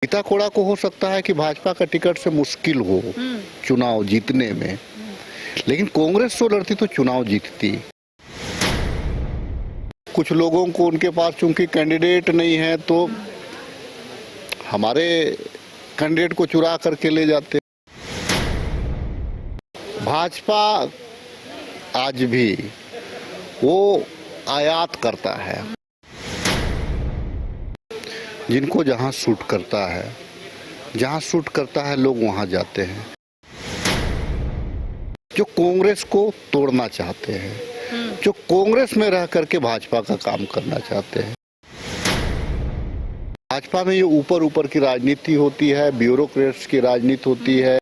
गीता कोड़ा को हो सकता है कि भाजपा का टिकट से मुश्किल हो चुनाव जीतने में, लेकिन कांग्रेस तो लड़ती तो चुनाव जीतती। कुछ लोगों को उनके पास चूंकि कैंडिडेट नहीं है तो हमारे कैंडिडेट को चुरा करके ले जाते। भाजपा आज भी वो आयात करता है, जिनको जहां सूट करता है लोग वहां जाते हैं। जो कांग्रेस को तोड़ना चाहते हैं, जो कांग्रेस में रह करके भाजपा का काम करना चाहते हैं। भाजपा में ये ऊपर ऊपर की राजनीति होती है, ब्यूरोक्रेट्स की राजनीति होती है।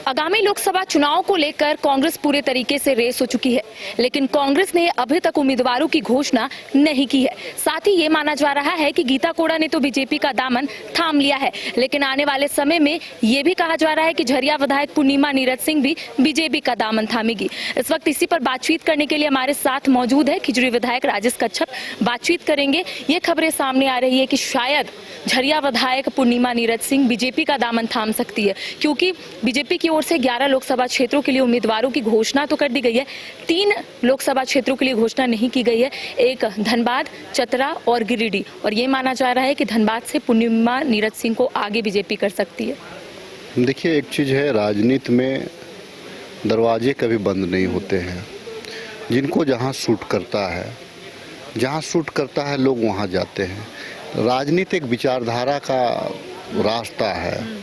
आगामी लोकसभा चुनाव को लेकर कांग्रेस पूरे तरीके से रेस हो चुकी है, लेकिन कांग्रेस ने अभी तक उम्मीदवारों की घोषणा नहीं की है। साथ ही ये माना जा रहा है कि गीता कोड़ा ने तो बीजेपी का दामन थाम लिया है, लेकिन आने वाले समय में ये भी कहा जा रहा है कि झरिया विधायक पूर्णिमा नीरज सिंह भी बीजेपी का दामन थामेगी। इस वक्त इसी पर बातचीत करने के लिए हमारे साथ मौजूद है खिजड़ी विधायक राजेश कच्छप। बातचीत करेंगे। ये खबरें सामने आ रही है कि शायद झरिया विधायक पूर्णिमा नीरज सिंह बीजेपी का दामन थाम सकती है, क्योंकि बीजेपी की ओर से 11 लोकसभा क्षेत्रों के लिए उम्मीदवारों की घोषणा तो कर दी गई है, 3 लोकसभा क्षेत्रों के लिए घोषणा नहीं की गई है, एक धनबाद, चतरा और गिरिडीह। और ये माना जा रहा है कि धनबाद से पूर्णिमा नीरज सिंह को आगे बीजेपी कर सकती है। देखिए, एक चीज है, राजनीति में दरवाजे कभी बंद नहीं होते हैं। जिनको जहां सूट करता है लोग वहां जाते हैं। राजनीति एक विचारधारा का रास्ता है।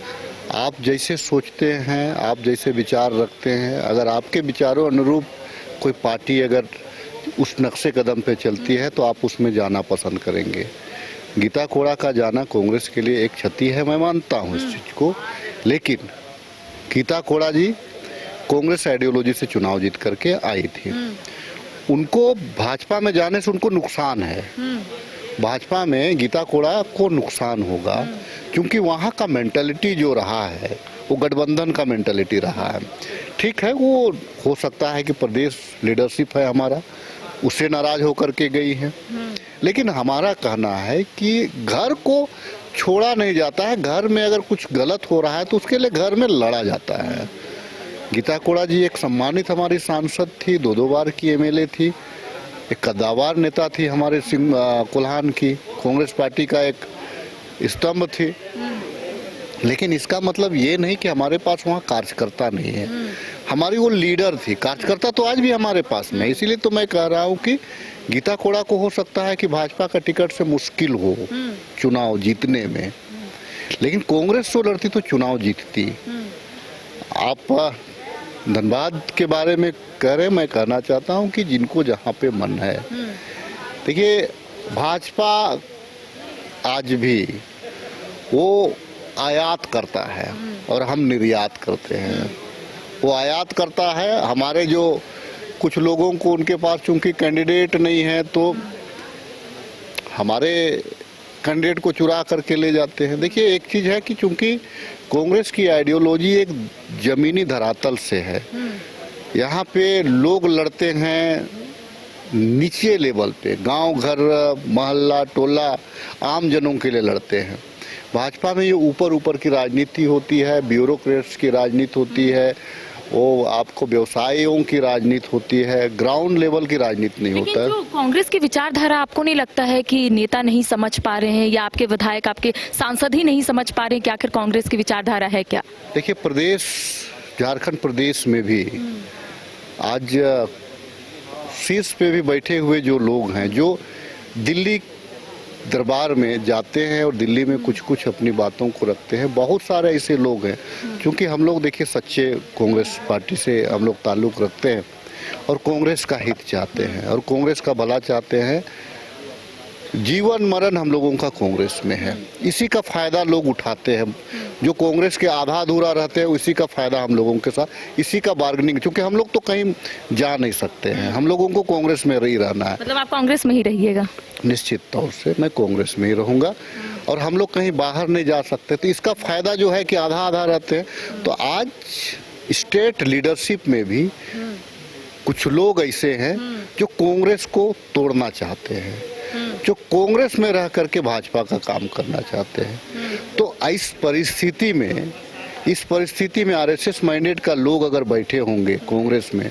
आप जैसे सोचते हैं, आप जैसे विचार रखते हैं, अगर आपके विचारों अनुरूप कोई पार्टी अगर उस नक्शे कदम पे चलती है तो आप उसमें जाना पसंद करेंगे। गीता कोड़ा का जाना कांग्रेस के लिए एक क्षति है, मैं मानता हूँ इस चीज़ को, लेकिन गीता कोड़ा जी कांग्रेस आइडियोलॉजी से चुनाव जीत करके आई थी। उनको भाजपा में जाने से उनको नुकसान है। भाजपा में गीता कोड़ा को नुकसान होगा, क्योंकि वहाँ का मेंटालिटी जो रहा है वो गठबंधन का मेंटालिटी रहा है। ठीक है, वो हो सकता है कि प्रदेश लीडरशिप है हमारा, उससे नाराज होकर के गई है, लेकिन हमारा कहना है कि घर को छोड़ा नहीं जाता है। घर में अगर कुछ गलत हो रहा है तो उसके लिए घर में लड़ा जाता है। गीता कोड़ा जी एक सम्मानित हमारी सांसद थी, 2 बार की एमएलए थी, एक कद्दावर नेता थी हमारे कोल्हान की, कांग्रेस पार्टी का एक स्तंभ थी। लेकिन इसका मतलब ये नहीं कि हमारे पास वहाँ कार्यकर्ता नहीं है। हमारी वो लीडर थी। कार्यकर्ता तो आज भी हमारे पास में, इसीलिए तो मैं कह रहा हूँ कि गीता कोड़ा को हो सकता है कि भाजपा का टिकट से मुश्किल हो चुनाव जीतने में, लेकिन कांग्रेस तो लड़ती तो चुनाव जीतती। आप धनबाद के बारे में कह रहे हैं, मैं कहना चाहता हूं कि जिनको जहां पे मन है, देखिए भाजपा आज भी वो आयात करता है और हम निर्यात करते हैं। वो आयात करता है, हमारे जो कुछ लोगों को उनके पास चूंकि कैंडिडेट नहीं है तो हमारे कैंडिडेट को चुरा करके ले जाते हैं। देखिए, एक चीज है कि चूंकि कांग्रेस की आइडियोलॉजी एक जमीनी धरातल से है, यहाँ पे लोग लड़ते हैं नीचे लेवल पे, गांव घर मोहल्ला टोला आम जनों के लिए लड़ते हैं। भाजपा में ये ऊपर ऊपर की राजनीति होती है, ब्यूरोक्रेट्स की राजनीति होती है, वो आपको व्यवसायियों की राजनीति होती है, ग्राउंड लेवल की राजनीति नहीं होता है। कांग्रेस की विचारधारा आपको नहीं लगता है कि नेता नहीं समझ पा रहे हैं, या आपके विधायक, आपके सांसद ही नहीं समझ पा रहे हैं कि आखिर कांग्रेस की विचारधारा है क्या? देखिए, प्रदेश झारखंड प्रदेश में भी आज शीर्ष पे भी बैठे हुए जो लोग हैं, जो दिल्ली दरबार में जाते हैं और दिल्ली में कुछ अपनी बातों को रखते हैं, बहुत सारे ऐसे लोग हैं। क्योंकि हम लोग देखिए सच्चे कांग्रेस पार्टी से हम लोग ताल्लुक़ रखते हैं और कांग्रेस का हित चाहते हैं और कांग्रेस का भला चाहते हैं। जीवन मरण हम लोगों का कांग्रेस में है, इसी का फायदा लोग उठाते हैं। जो कांग्रेस के आधा अधूरा रहते हैं उसी का फायदा हम लोगों के साथ, इसी का बार्गेनिंग, क्योंकि हम लोग तो कहीं जा नहीं सकते हैं, हम लोगों को कांग्रेस में ही रहना है। मतलब आप कांग्रेस में ही रहिएगा? निश्चित तौर से मैं कांग्रेस में ही रहूंगा और हम लोग कहीं बाहर नहीं जा सकते। तो इसका फायदा जो है कि आधा आधा रहते हैं। तो आज स्टेट लीडरशिप में भी कुछ लोग ऐसे हैं जो कांग्रेस को तोड़ना चाहते हैं, जो कांग्रेस में रह करके भाजपा का काम करना चाहते हैं। तो इस परिस्थिति में आरएसएस माइंडेड का लोग अगर बैठे होंगे कांग्रेस में,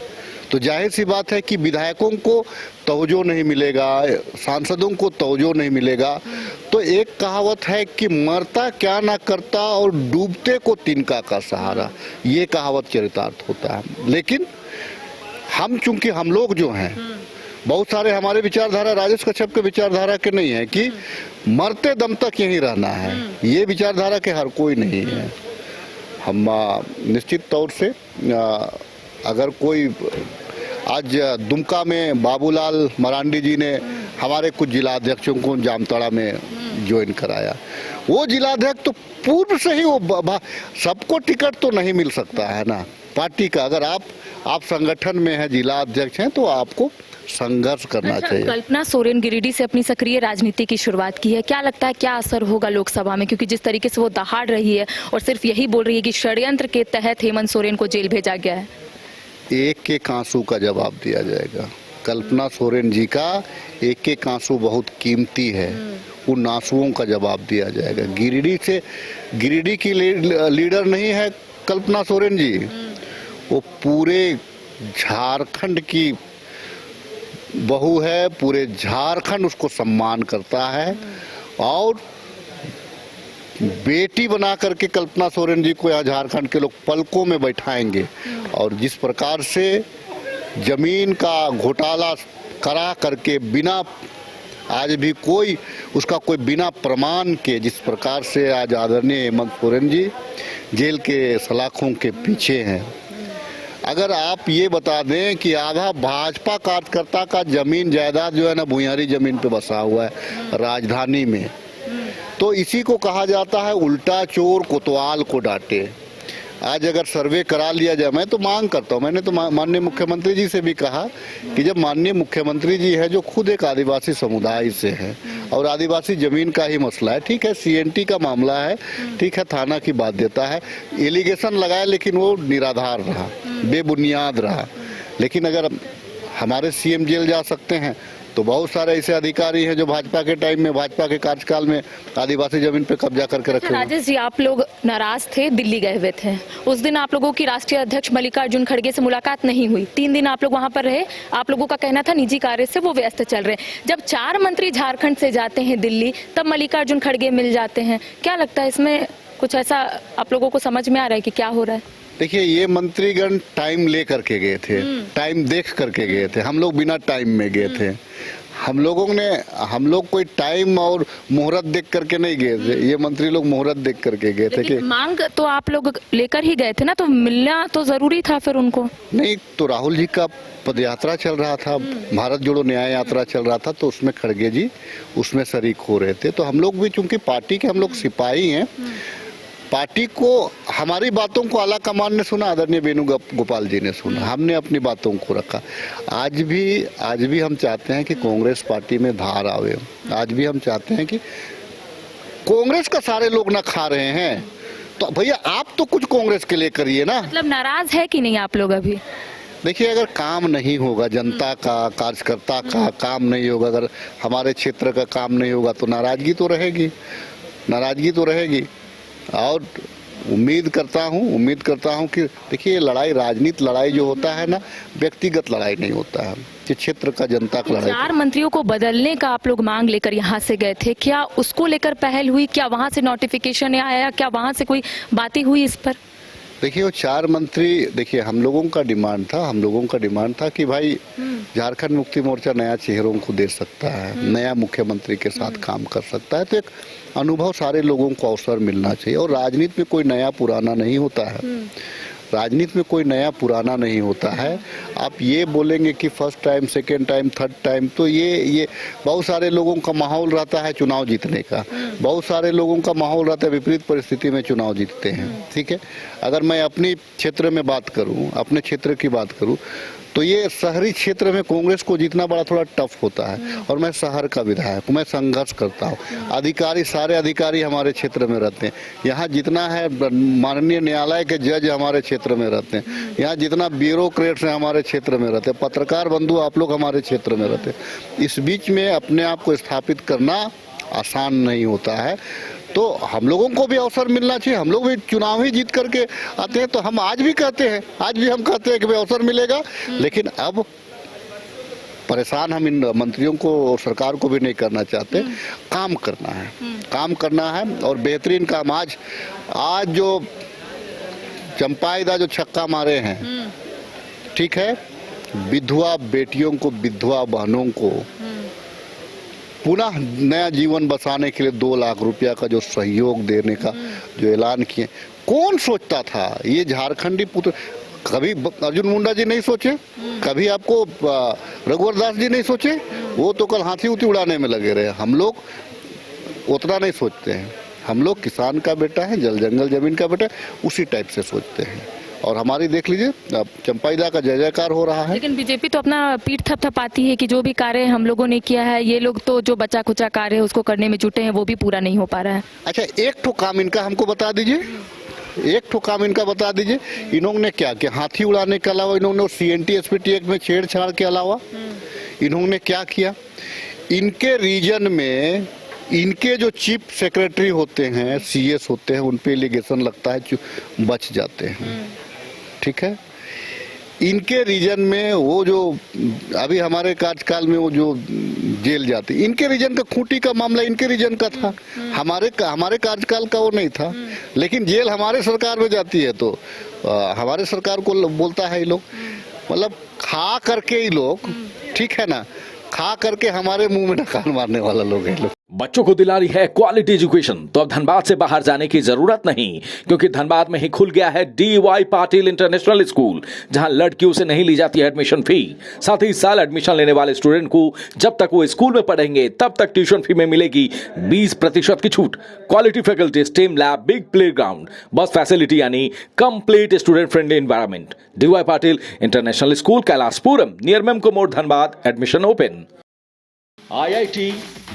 तो जाहिर सी बात है कि विधायकों को तवज्जो नहीं मिलेगा, सांसदों को तवज्जो नहीं मिलेगा। तो एक कहावत है कि मरता क्या ना करता और डूबते को तिनका का सहारा, ये कहावत चरितार्थ होता है। लेकिन चूंकि हम लोग जो हैं, बहुत सारे हमारे विचारधारा राजेश कश्यप के विचारधारा के नहीं है कि मरते दम तक यहीं रहना है, ये विचारधारा के हर कोई नहीं है। हम निश्चित तौर से अगर कोई आज दुमका में बाबूलाल मरांडी जी ने हमारे कुछ जिलाध्यक्षों को जामताड़ा में ज्वाइन कराया, वो जिलाध्यक्ष तो पूर्व से ही वो सबको टिकट तो नहीं मिल सकता है ना पार्टी का। अगर आप संगठन में है, जिला अध्यक्ष हैं, तो आपको संघर्ष करना चाहिए। कल्पना सोरेन गिरिडीह से अपनी सक्रिय राजनीति की शुरुआत की है, क्या लगता है क्या असर होगा लोकसभा में? क्योंकि जिस तरीके से वो दहाड़ रही है और सिर्फ यही बोल रही है कि षड्यंत्र के तहत हेमंत सोरेन को जेल भेजा गया है। एक एक आंसू का जवाब दिया जाएगा। कल्पना सोरेन जी का एक एक आंसू बहुत कीमती है, उन आंसुओं का जवाब दिया जाएगा। गिरिडीह की लीडर नहीं है कल्पना सोरेन जी, वो पूरे झारखंड की बहू है, पूरे झारखंड उसको सम्मान करता है। और बेटी बना करके कल्पना सोरेन जी को यहाँ झारखंड के लोग पलकों में बैठाएंगे। और जिस प्रकार से जमीन का घोटाला करा करके बिना आज भी उसका कोई बिना प्रमाण के, जिस प्रकार से आज आदरणीय हेमंत सोरेन जी जेल के सलाखों के पीछे हैं। अगर आप ये बता दें कि आधा भाजपा कार्यकर्ता का जमीन जायदाद जो है ना भूयारी जमीन पे बसा हुआ है राजधानी में, तो इसी को कहा जाता है उल्टा चोर कोतवाल को डांटे। आज अगर सर्वे करा लिया जाए, मैं तो मांग करता हूँ, मैंने तो माननीय मुख्यमंत्री जी से भी कहा कि जब माननीय मुख्यमंत्री जी है जो खुद एक आदिवासी समुदाय से है और आदिवासी जमीन का ही मसला है, ठीक है सीएनटी का मामला है, ठीक है थाना की बाध्यता है, एलिगेशन लगाए लेकिन वो निराधार रहा, बेबुनियाद रहा। लेकिन अगर हमारे सीएम जेल जा सकते हैं तो बहुत सारे ऐसे अधिकारी हैं जो भाजपा के टाइम में, भाजपा के कार्यकाल में आदिवासी जमीन पे कब्जा करके रखे। राजेश जी, आप लोग नाराज थे, दिल्ली गए हुए थे, उस दिन आप लोगों की राष्ट्रीय अध्यक्ष मल्लिकार्जुन खड़गे से मुलाकात नहीं हुई, 3 दिन आप लोग वहां पर रहे। आप लोगों का कहना था निजी कार्य से वो व्यस्त चल रहे। जब 4 मंत्री झारखंड से जाते हैं दिल्ली, तब मल्लिकार्जुन खड़गे मिल जाते हैं। क्या लगता है इसमें कुछ ऐसा आप लोगों को समझ में आ रहा है कि क्या हो रहा है? देखिए, ये मंत्रीगण टाइम ले करके गए थे, टाइम देख करके गए थे, हम लोग बिना टाइम में गए थे। हम लोग कोई टाइम और मुहूर्त देख करके नहीं गए थे, ये मंत्री लोग मुहूर्त देख करके गए थे। कि मांग तो आप लोग लेकर ही गए थे ना, तो मिलना तो जरूरी था फिर उनको। नहीं, तो राहुल जी का पद यात्रा चल रहा था, भारत जोड़ो न्याय यात्रा चल रहा था, तो उसमें खड़गे जी उसमें शरीक हो रहे थे। तो हम लोग भी चूंकि पार्टी के हम लोग सिपाही हैं, पार्टी को हमारी बातों को आला कमान ने सुना, आदरणीय वेणुगोपाल जी ने सुना, हमने अपनी बातों को रखा। आज भी हम चाहते हैं कि कांग्रेस पार्टी में धार आवे। आज भी हम चाहते हैं कि कांग्रेस का सारे लोग ना खा रहे हैं, तो भैया आप तो कुछ कांग्रेस के लिए करिए ना। मतलब नाराज है कि नहीं आप लोग अभी? देखिए, अगर काम नहीं होगा, जनता का, कार्यकर्ता का काम नहीं होगा, अगर हमारे क्षेत्र का काम नहीं होगा, तो नाराजगी तो रहेगी। और उम्मीद करता हूँ कि देखिए, लड़ाई, राजनीति लड़ाई जो होता है ना, व्यक्तिगत लड़ाई नहीं होता है, कि क्षेत्र का, जनता का लड़ाई। 4 मंत्रियों को बदलने का आप लोग मांग लेकर यहाँ से गए थे, क्या उसको लेकर पहल हुई? क्या वहाँ से नोटिफिकेशन आया? क्या वहाँ से कोई बातें हुई इस पर? देखिए, वो 4 मंत्री, देखिए हम लोगों का डिमांड था कि भाई झारखंड मुक्ति मोर्चा नया चेहरों को दे सकता है, नया मुख्यमंत्री के साथ काम कर सकता है, तो एक अनुभव सारे लोगों को अवसर मिलना चाहिए। और राजनीति में कोई नया पुराना नहीं होता है। आप ये बोलेंगे कि first time, second time, third time, तो ये बहुत सारे लोगों का माहौल रहता है चुनाव जीतने का, बहुत सारे लोगों का माहौल रहता है विपरीत परिस्थिति में चुनाव जीतते हैं, ठीक है। अगर मैं अपने क्षेत्र की बात करूं, तो ये शहरी क्षेत्र में कांग्रेस को जीतना बड़ा थोड़ा टफ होता है। और मैं शहर का विधायक हूँ, मैं संघर्ष करता हूँ। अधिकारी, सारे अधिकारी हमारे क्षेत्र में रहते हैं। यहाँ जितना है माननीय न्यायालय के जज हमारे क्षेत्र में रहते हैं। यहाँ जितना ब्यूरोक्रेट्स हैं हमारे क्षेत्र में रहते हैं। पत्रकार बंधु आप लोग हमारे क्षेत्र में रहते हैं। इस बीच में अपने आप को स्थापित करना आसान नहीं होता है। तो हम लोगों को भी अवसर मिलना चाहिए। हम लोग भी चुनाव ही जीत करके आते हैं। तो हम आज भी कहते हैं कि भाई अवसर मिलेगा, लेकिन अब परेशान हम इन मंत्रियों को और सरकार को भी नहीं करना चाहते। काम करना है और बेहतरीन काम। आज जो चंपाईदा जो छक्का मारे हैं, ठीक है, विधवा बेटियों को, विधवा बहनों को पुनः नया जीवन बसाने के लिए 2 लाख रुपया का जो सहयोग देने का जो ऐलान किए, कौन सोचता था ये झारखंडी पुत्र? कभी अर्जुन मुंडा जी नहीं सोचे, कभी आपको रघुवर दास जी नहीं सोचे। वो तो कल हाथी उड़ाने में लगे रहे। हम लोग उतना नहीं सोचते हैं। हम लोग किसान का बेटा है, जल जंगल जमीन का बेटा है, उसी टाइप से सोचते हैं। और हमारी देख लीजिए, अब चंपाईदा का जय जयकार हो रहा है। लेकिन बीजेपी तो अपना पीठ थपथपाती है कि जो भी कार्य हम लोगों ने किया है, ये लोग तो जो बचा कुचा कार्य है उसको करने में जुटे हैं, वो भी पूरा नहीं हो पा रहा है। अच्छा, एक ठो काम इनका हमको बता दीजिए, इन्होंने क्या किया? हाथी उड़ाने के अलावा इन्होंने CNT SPT एक्ट में छेड़छाड़ के अलावा इन्होंने क्या किया? इनके रीजन में इनके जो चीफ सेक्रेटरी होते हैं, CS होते हैं, उन पे एलिगेशन लगता है, बच जाते हैं। ठीक है, इनके रीजन में वो जो अभी हमारे कार्यकाल में वो जो जेल जाते, इनके रीजन का खूंटी का मामला इनके रीजन का था। हमारे कार्यकाल का वो नहीं था। लेकिन जेल हमारे सरकार में जाती है तो हमारे सरकार को बोलता है ये लोग, मतलब खा करके ही लोग, ठीक है ना, खा करके हमारे मुंह में ढकान मारने वाला लोग है लोग। बच्चों को दिला रही है क्वालिटी एजुकेशन, तो अब धनबाद से बाहर जाने की जरूरत नहीं, क्योंकि धनबाद में ही खुल गया है DY पाटिल इंटरनेशनल स्कूल, जहां लड़कियों से नहीं ली जाती है एडमिशन फी। साथ ही इस साल एडमिशन लेने वाले स्टूडेंट को जब तक वो स्कूल में पढ़ेंगे तब तक ट्यूशन फी में मिलेगी 20% की छूट। Quality faculty, STEM lab, big play ground, bus facility यानी complete student friendly environment. DY Patil international school, Kailashpuram, near Memco मोड़, Dhanbad. Admission open. IIT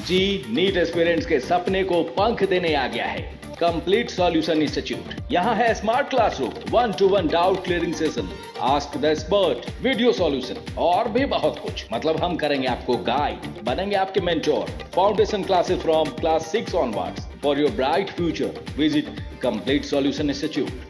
JEE NEET aspirants के सपने को पंख देने आ गया है कंप्लीट सॉल्यूशन इंस्टीट्यूट। यहाँ है smart classroom, 1-to-1 doubt clearing session, ask the expert, video solution और भी बहुत कुछ। मतलब हम करेंगे आपको गाइड, बनेंगे आपके mentor. Foundation classes from class 6 onwards for your bright future. Visit complete solution institute.